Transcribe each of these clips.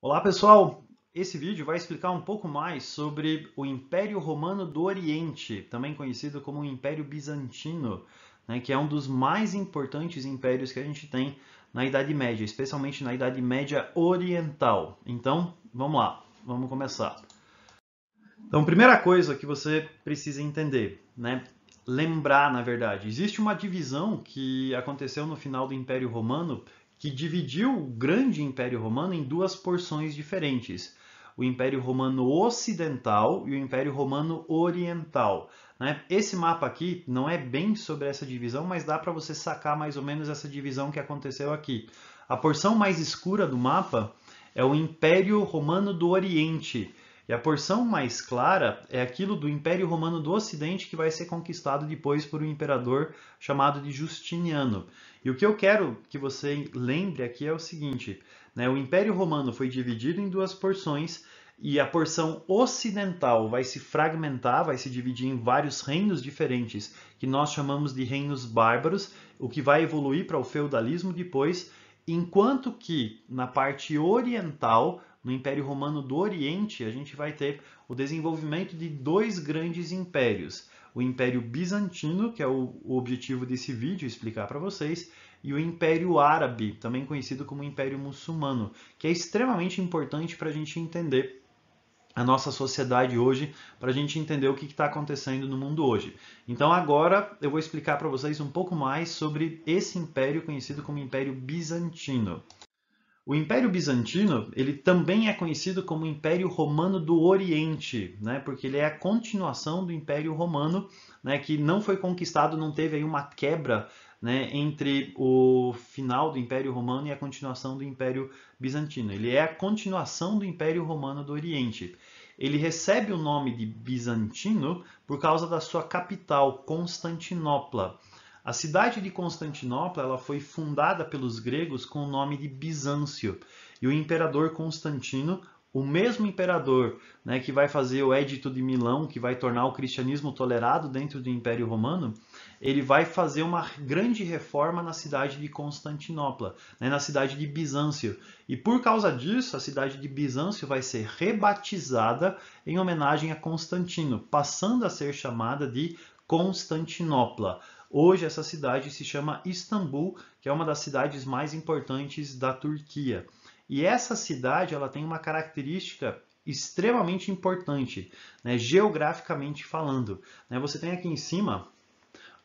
Olá pessoal, esse vídeo vai explicar um pouco mais sobre o Império Romano do Oriente, também conhecido como o Império Bizantino, né, que é um dos mais importantes impérios que a gente tem na Idade Média, especialmente na Idade Média Oriental. Então, vamos lá, vamos começar. Então, primeira coisa que você precisa entender, né? Lembrar, na verdade, existe uma divisão que aconteceu no final do Império Romano que dividiu o grande Império Romano em duas porções diferentes. O Império Romano Ocidental e o Império Romano Oriental. Né? Esse mapa aqui não é bem sobre essa divisão, mas dá para você sacar mais ou menos essa divisão que aconteceu aqui. A porção mais escura do mapa é o Império Romano do Oriente, e a porção mais clara é aquilo do Império Romano do Ocidente que vai ser conquistado depois por um imperador chamado de Justiniano. E o que eu quero que você lembre aqui é o seguinte, né? O Império Romano foi dividido em duas porções e a porção ocidental vai se fragmentar, vai se dividir em vários reinos diferentes, que nós chamamos de reinos bárbaros, o que vai evoluir para o feudalismo depois, enquanto que na parte oriental, no Império Romano do Oriente, a gente vai ter o desenvolvimento de dois grandes impérios. O Império Bizantino, que é o objetivo desse vídeo explicar para vocês, e o Império Árabe, também conhecido como Império Muçulmano, que é extremamente importante para a gente entender a nossa sociedade hoje, para a gente entender o que está acontecendo no mundo hoje. Então agora eu vou explicar para vocês um pouco mais sobre esse império conhecido como Império Bizantino. O Império Bizantino, ele também é conhecido como Império Romano do Oriente, né? Porque ele é a continuação do Império Romano, né? Que não foi conquistado, não teve aí uma quebra, né? Entre o final do Império Romano e a continuação do Império Bizantino. Ele é a continuação do Império Romano do Oriente. Ele recebe o nome de Bizantino por causa da sua capital, Constantinopla. A cidade de Constantinopla ela foi fundada pelos gregos com o nome de Bizâncio. E o imperador Constantino, o mesmo imperador, né, que vai fazer o Edito de Milão, que vai tornar o cristianismo tolerado dentro do Império Romano, ele vai fazer uma grande reforma na cidade de Constantinopla, né, na cidade de Bizâncio. E por causa disso, a cidade de Bizâncio vai ser rebatizada em homenagem a Constantino, passando a ser chamada de Constantinopla. Hoje essa cidade se chama Istambul, que é uma das cidades mais importantes da Turquia. E essa cidade ela tem uma característica extremamente importante, né, geograficamente falando. Né? Você tem aqui em cima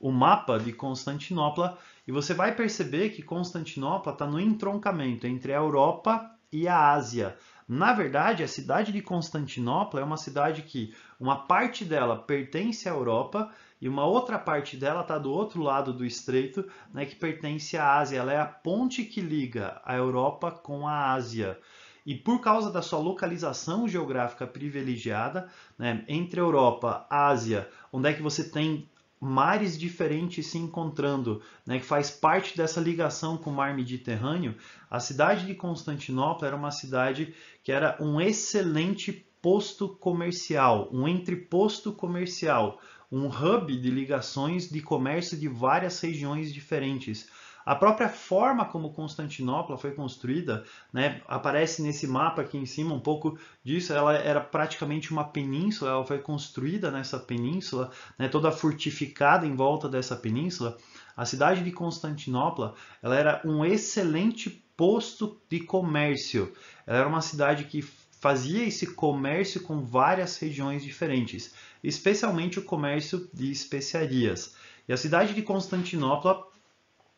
o mapa de Constantinopla e você vai perceber que Constantinopla está no entroncamento entre a Europa e a Ásia. Na verdade, a cidade de Constantinopla é uma cidade que uma parte dela pertence à Europa e uma outra parte dela está do outro lado do estreito, né, que pertence à Ásia. Ela é a ponte que liga a Europa com a Ásia. E por causa da sua localização geográfica privilegiada, né, entre a Europa e a Ásia, onde é que você tem mares diferentes se encontrando, né, que faz parte dessa ligação com o mar Mediterrâneo, a cidade de Constantinopla era uma cidade que era um excelente posto comercial, um entreposto comercial, um hub de ligações de comércio de várias regiões diferentes. A própria forma como Constantinopla foi construída, né, aparece nesse mapa aqui em cima um pouco disso. Ela era praticamente uma península, ela foi construída nessa península, né, toda fortificada em volta dessa península. A cidade de Constantinopla ela era um excelente posto de comércio. Ela era uma cidade que fazia esse comércio com várias regiões diferentes, especialmente o comércio de especiarias. E a cidade de Constantinopla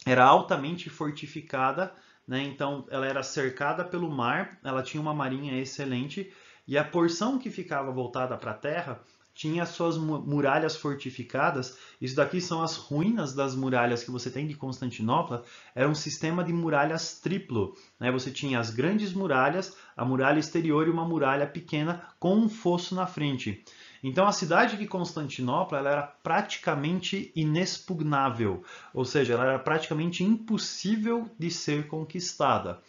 era altamente fortificada, né? Então ela era cercada pelo mar, ela tinha uma marinha excelente e a porção que ficava voltada para a terra tinha suas muralhas fortificadas. Isso daqui são as ruínas das muralhas que você tem de Constantinopla. Era um sistema de muralhas triplo, né? Você tinha as grandes muralhas, a muralha exterior e uma muralha pequena com um fosso na frente. Então a cidade de Constantinopla ela era praticamente inexpugnável, ou seja, ela era praticamente impossível de ser conquistada.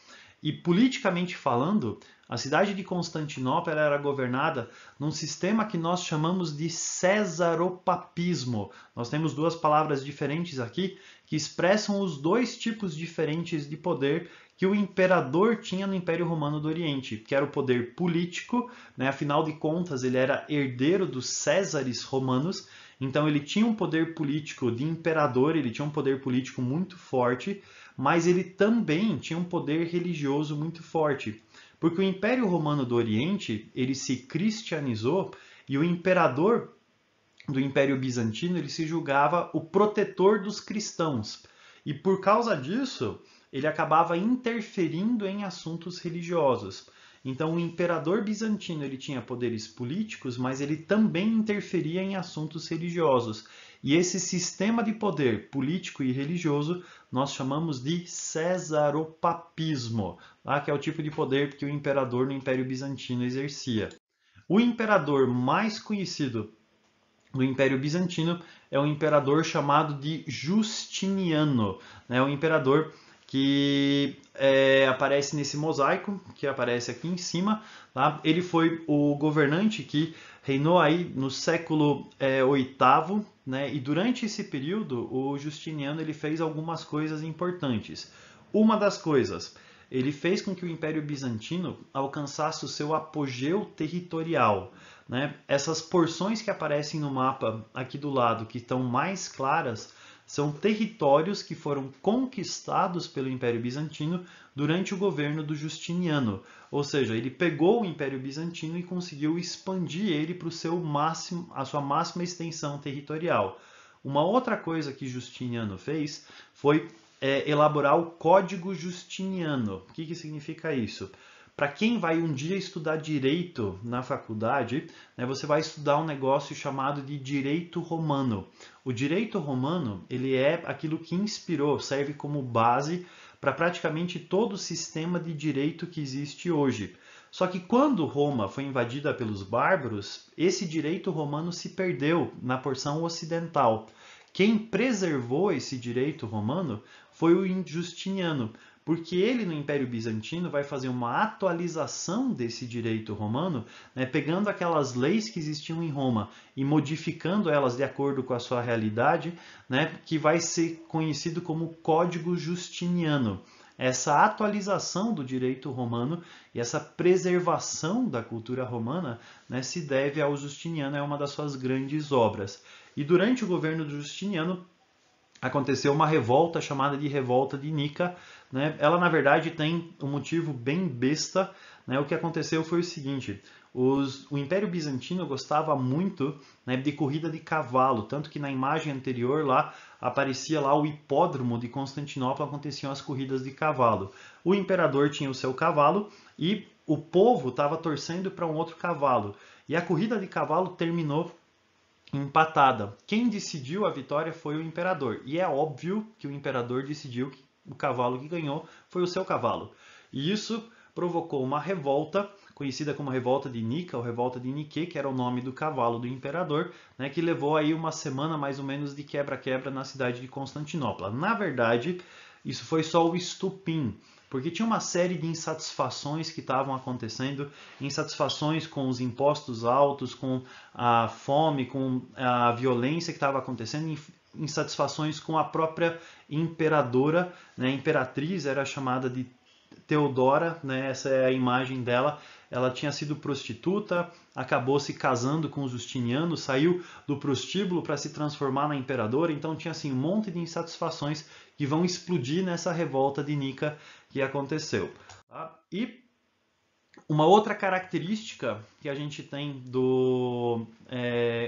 E politicamente falando, a cidade de Constantinopla era governada num sistema que nós chamamos de cesaropapismo. Nós temos duas palavras diferentes aqui que expressam os dois tipos diferentes de poder que o imperador tinha no Império Romano do Oriente, que era o poder político, né? Afinal de contas, ele era herdeiro dos Césares romanos, então ele tinha um poder político de imperador, ele tinha um poder político muito forte, mas ele também tinha um poder religioso muito forte, porque o Império Romano do Oriente, ele se cristianizou e o imperador do Império Bizantino, ele se julgava o protetor dos cristãos. E por causa disso, ele acabava interferindo em assuntos religiosos. Então, o imperador bizantino ele tinha poderes políticos, mas ele também interferia em assuntos religiosos. E esse sistema de poder político e religioso nós chamamos de cesaropapismo, tá? Que é o tipo de poder que o imperador no Império Bizantino exercia. O imperador mais conhecido do Império Bizantino é um imperador chamado de Justiniano, né? Um imperador que aparece nesse mosaico, que aparece aqui em cima. Tá? Ele foi o governante que reinou aí no século VIII, né? E durante esse período, o Justiniano ele fez algumas coisas importantes. Uma das coisas, ele fez com que o Império Bizantino alcançasse o seu apogeu territorial. Né? Essas porções que aparecem no mapa aqui do lado, que estão mais claras, são territórios que foram conquistados pelo Império Bizantino durante o governo do Justiniano. Ou seja, ele pegou o Império Bizantino e conseguiu expandir ele para a sua máxima extensão territorial. Uma outra coisa que Justiniano fez foi elaborar o Código Justiniano. O que significa isso? Para quem vai um dia estudar direito na faculdade, né, você vai estudar um negócio chamado de direito romano. O direito romano ele é aquilo que inspirou, serve como base para praticamente todo o sistema de direito que existe hoje. Só que quando Roma foi invadida pelos bárbaros, esse direito romano se perdeu na porção ocidental. Quem preservou esse direito romano foi o Justiniano, porque ele no Império Bizantino vai fazer uma atualização desse direito romano, né, pegando aquelas leis que existiam em Roma e modificando elas de acordo com a sua realidade, né, que vai ser conhecido como Código Justiniano. Essa atualização do direito romano e essa preservação da cultura romana, né, se deve ao Justiniano, é uma das suas grandes obras. E durante o governo do Justiniano, aconteceu uma revolta chamada de Revolta de Nica. Né? Ela, na verdade, tem um motivo bem besta. Né? O que aconteceu foi o seguinte, o Império Bizantino gostava muito, né, de corrida de cavalo, tanto que na imagem anterior lá aparecia lá o hipódromo de Constantinopla, aconteciam as corridas de cavalo. O imperador tinha o seu cavalo e o povo estava torcendo para um outro cavalo. E a corrida de cavalo terminou empatada. Quem decidiu a vitória foi o imperador. E é óbvio que o imperador decidiu que o cavalo que ganhou foi o seu cavalo. E isso provocou uma revolta, conhecida como Revolta de Nica, ou Revolta de Nique, que era o nome do cavalo do imperador, né, que levou aí uma semana mais ou menos de quebra-quebra na cidade de Constantinopla. Na verdade, isso foi só o estupim, porque tinha uma série de insatisfações que estavam acontecendo, insatisfações com os impostos altos, com a fome, com a violência que estava acontecendo, insatisfações com a própria imperadora, né? A imperatriz era chamada de Teodora, né? Essa é a imagem dela. Ela tinha sido prostituta, acabou se casando com o Justiniano, saiu do prostíbulo para se transformar na imperadora, então tinha assim, um monte de insatisfações que vão explodir nessa revolta de Nica que aconteceu. Tá? E uma outra característica que a gente tem do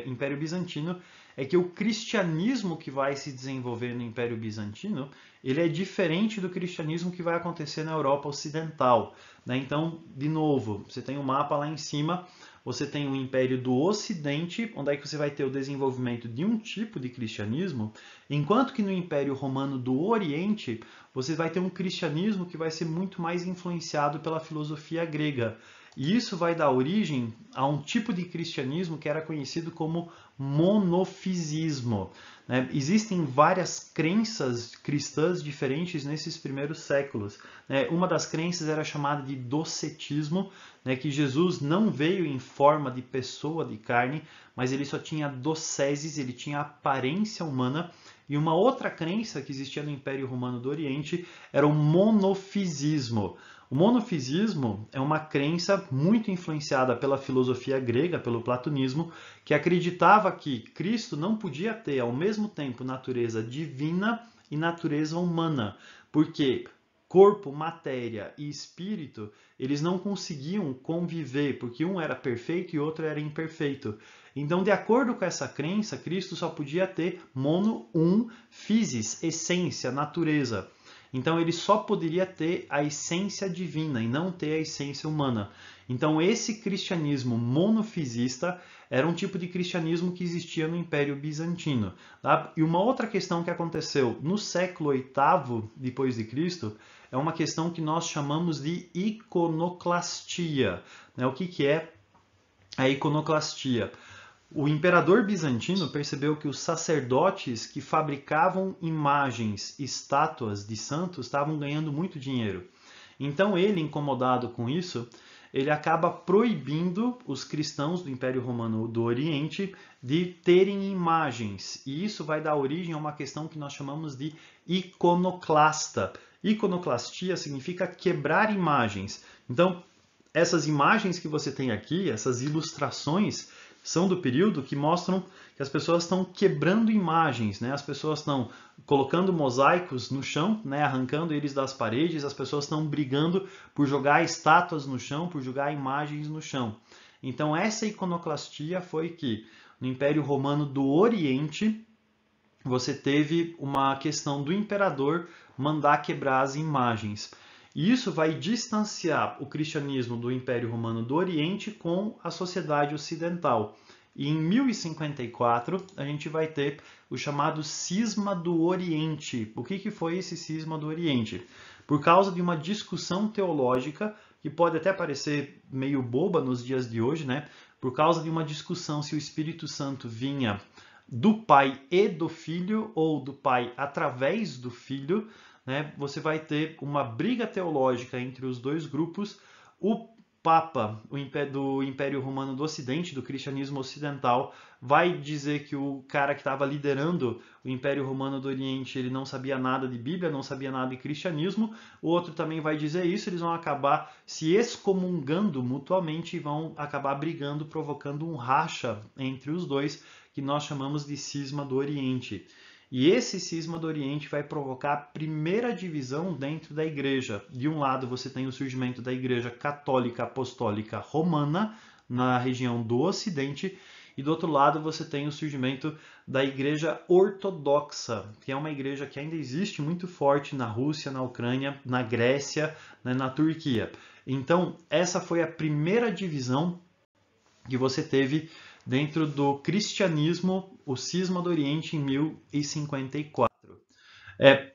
Império Bizantino é que o cristianismo que vai se desenvolver no Império Bizantino, ele é diferente do cristianismo que vai acontecer na Europa Ocidental. Né? Então, de novo, você tem um mapa lá em cima, você tem o Império do Ocidente, onde é que você vai ter o desenvolvimento de um tipo de cristianismo, enquanto que no Império Romano do Oriente, você vai ter um cristianismo que vai ser muito mais influenciado pela filosofia grega. E isso vai dar origem a um tipo de cristianismo que era conhecido como monofisismo. Né? Existem várias crenças cristãs diferentes nesses primeiros séculos. Né? Uma das crenças era chamada de docetismo, né? Que Jesus não veio em forma de pessoa de carne, mas ele só tinha doceses, ele tinha aparência humana. E uma outra crença que existia no Império Romano do Oriente era o monofisismo. O monofisismo é uma crença muito influenciada pela filosofia grega, pelo platonismo, que acreditava que Cristo não podia ter ao mesmo tempo natureza divina e natureza humana, porque corpo, matéria e espírito, eles não conseguiam conviver, porque um era perfeito e outro era imperfeito. Então, de acordo com essa crença, Cristo só podia ter mono, physis, essência, natureza. Então, ele só poderia ter a essência divina e não ter a essência humana. Então, esse cristianismo monofisista era um tipo de cristianismo que existia no Império Bizantino. Tá? E uma outra questão que aconteceu no século VIII depois de Cristo é uma questão que nós chamamos de iconoclastia. O que é a iconoclastia? O imperador bizantino percebeu que os sacerdotes que fabricavam imagens, estátuas de santos, estavam ganhando muito dinheiro. Então ele, incomodado com isso, ele acaba proibindo os cristãos do Império Romano do Oriente de terem imagens. E isso vai dar origem a uma questão que nós chamamos de iconoclasta. Iconoclastia significa quebrar imagens. Então, essas imagens que você tem aqui, essas ilustrações, são do período que mostram que as pessoas estão quebrando imagens, né? As pessoas estão colocando mosaicos no chão, né? Arrancando eles das paredes, as pessoas estão brigando por jogar estátuas no chão, por jogar imagens no chão. Então essa iconoclastia foi que no Império Romano do Oriente você teve uma questão do imperador mandar quebrar as imagens. E isso vai distanciar o cristianismo do Império Romano do Oriente com a sociedade ocidental. E em 1054 a gente vai ter o chamado Cisma do Oriente. O que foi esse Cisma do Oriente? Por causa de uma discussão teológica, que pode até parecer meio boba nos dias de hoje, né? Por causa de uma discussão se o Espírito Santo vinha do Pai e do Filho, ou do Pai através do Filho, né, você vai ter uma briga teológica entre os dois grupos. O Papa do Império Romano do Ocidente, do cristianismo ocidental, vai dizer que o cara que estava liderando o Império Romano do Oriente, ele não sabia nada de Bíblia, não sabia nada de cristianismo. O outro também vai dizer isso, eles vão acabar se excomungando mutuamente e vão acabar brigando, provocando um racha entre os dois, que nós chamamos de Cisma do Oriente. E esse cisma do Oriente vai provocar a primeira divisão dentro da igreja. De um lado você tem o surgimento da Igreja Católica Apostólica Romana, na região do Ocidente, e do outro lado você tem o surgimento da Igreja Ortodoxa, que é uma igreja que ainda existe muito forte na Rússia, na Ucrânia, na Grécia, né, na Turquia. Então, essa foi a primeira divisão que você teve dentro do cristianismo, o cisma do Oriente, em 1054.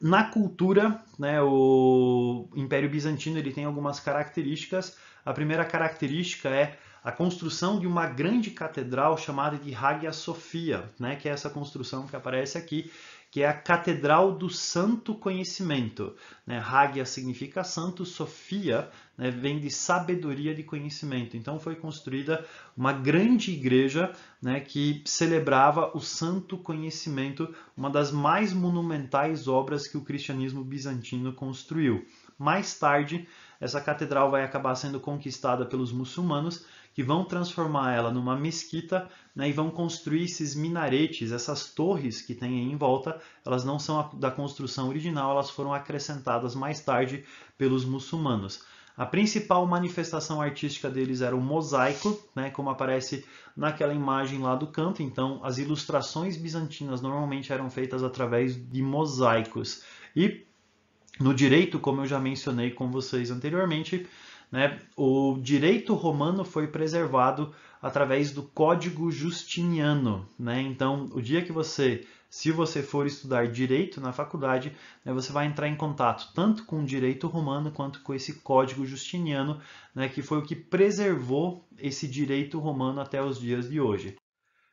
Na cultura, né, o Império Bizantino ele tem algumas características. A primeira característica é a construção de uma grande catedral chamada de Hagia Sophia, né, que é essa construção que aparece aqui, que é a Catedral do Santo Conhecimento. Né? Hagia significa santo, Sofia, né, vem de sabedoria de conhecimento. Então foi construída uma grande igreja, né, que celebrava o santo conhecimento, uma das mais monumentais obras que o cristianismo bizantino construiu. Mais tarde, essa catedral vai acabar sendo conquistada pelos muçulmanos, que vão transformar ela numa mesquita, né, e vão construir esses minaretes, essas torres que tem aí em volta. Elas não são da construção original, elas foram acrescentadas mais tarde pelos muçulmanos. A principal manifestação artística deles era o mosaico, né, como aparece naquela imagem lá do canto. Então, as ilustrações bizantinas normalmente eram feitas através de mosaicos. E no direito, como eu já mencionei com vocês anteriormente, né, o direito romano foi preservado através do Código Justiniano. Né? Então, o dia que se você for estudar direito na faculdade, né, você vai entrar em contato tanto com o direito romano quanto com esse Código Justiniano, né, que foi o que preservou esse direito romano até os dias de hoje.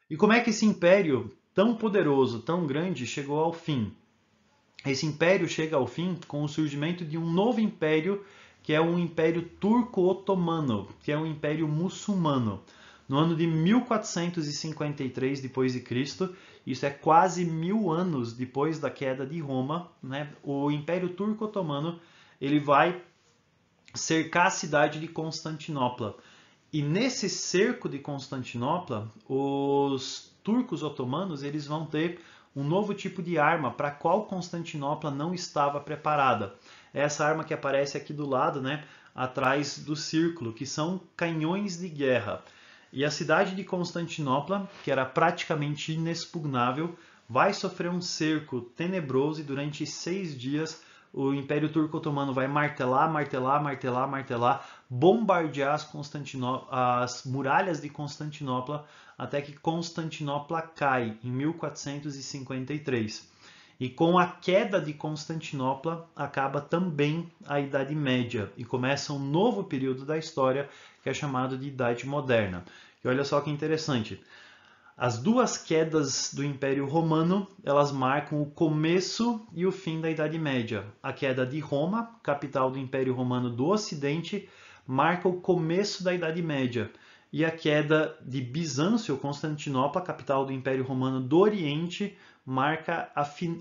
E como é que esse império tão poderoso, tão grande, chegou ao fim? Esse império chega ao fim com o surgimento de um novo império, que é o Império Turco-Otomano, que é um império muçulmano. no ano de 1453 depois de Cristo. Isso é quase 1000 anos depois da queda de Roma, né? O Império Turco-Otomano ele vai cercar a cidade de Constantinopla. E nesse cerco de Constantinopla, os turcos otomanos eles vão ter um novo tipo de arma para a qual Constantinopla não estava preparada. É essa arma que aparece aqui do lado, né, atrás do círculo, que são canhões de guerra. E a cidade de Constantinopla, que era praticamente inexpugnável, vai sofrer um cerco tenebroso e durante 6 dias o Império Turco-Otomano vai martelar, martelar, martelar, martelar, bombardear as muralhas de Constantinopla até que Constantinopla cai em 1453. E com a queda de Constantinopla acaba também a Idade Média e começa um novo período da história que é chamado de Idade Moderna. E olha só que interessante. As duas quedas do Império Romano, elas marcam o começo e o fim da Idade Média. A queda de Roma, capital do Império Romano do Ocidente, marca o começo da Idade Média. E a queda de Bizâncio, Constantinopla, capital do Império Romano do Oriente, marca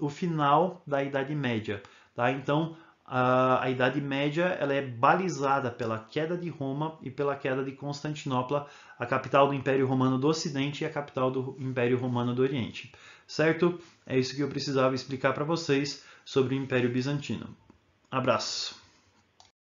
o final da Idade Média. Tá? Então, a Idade Média ela é balizada pela queda de Roma e pela queda de Constantinopla, a capital do Império Romano do Ocidente e a capital do Império Romano do Oriente. Certo? É isso que eu precisava explicar para vocês sobre o Império Bizantino. Abraço!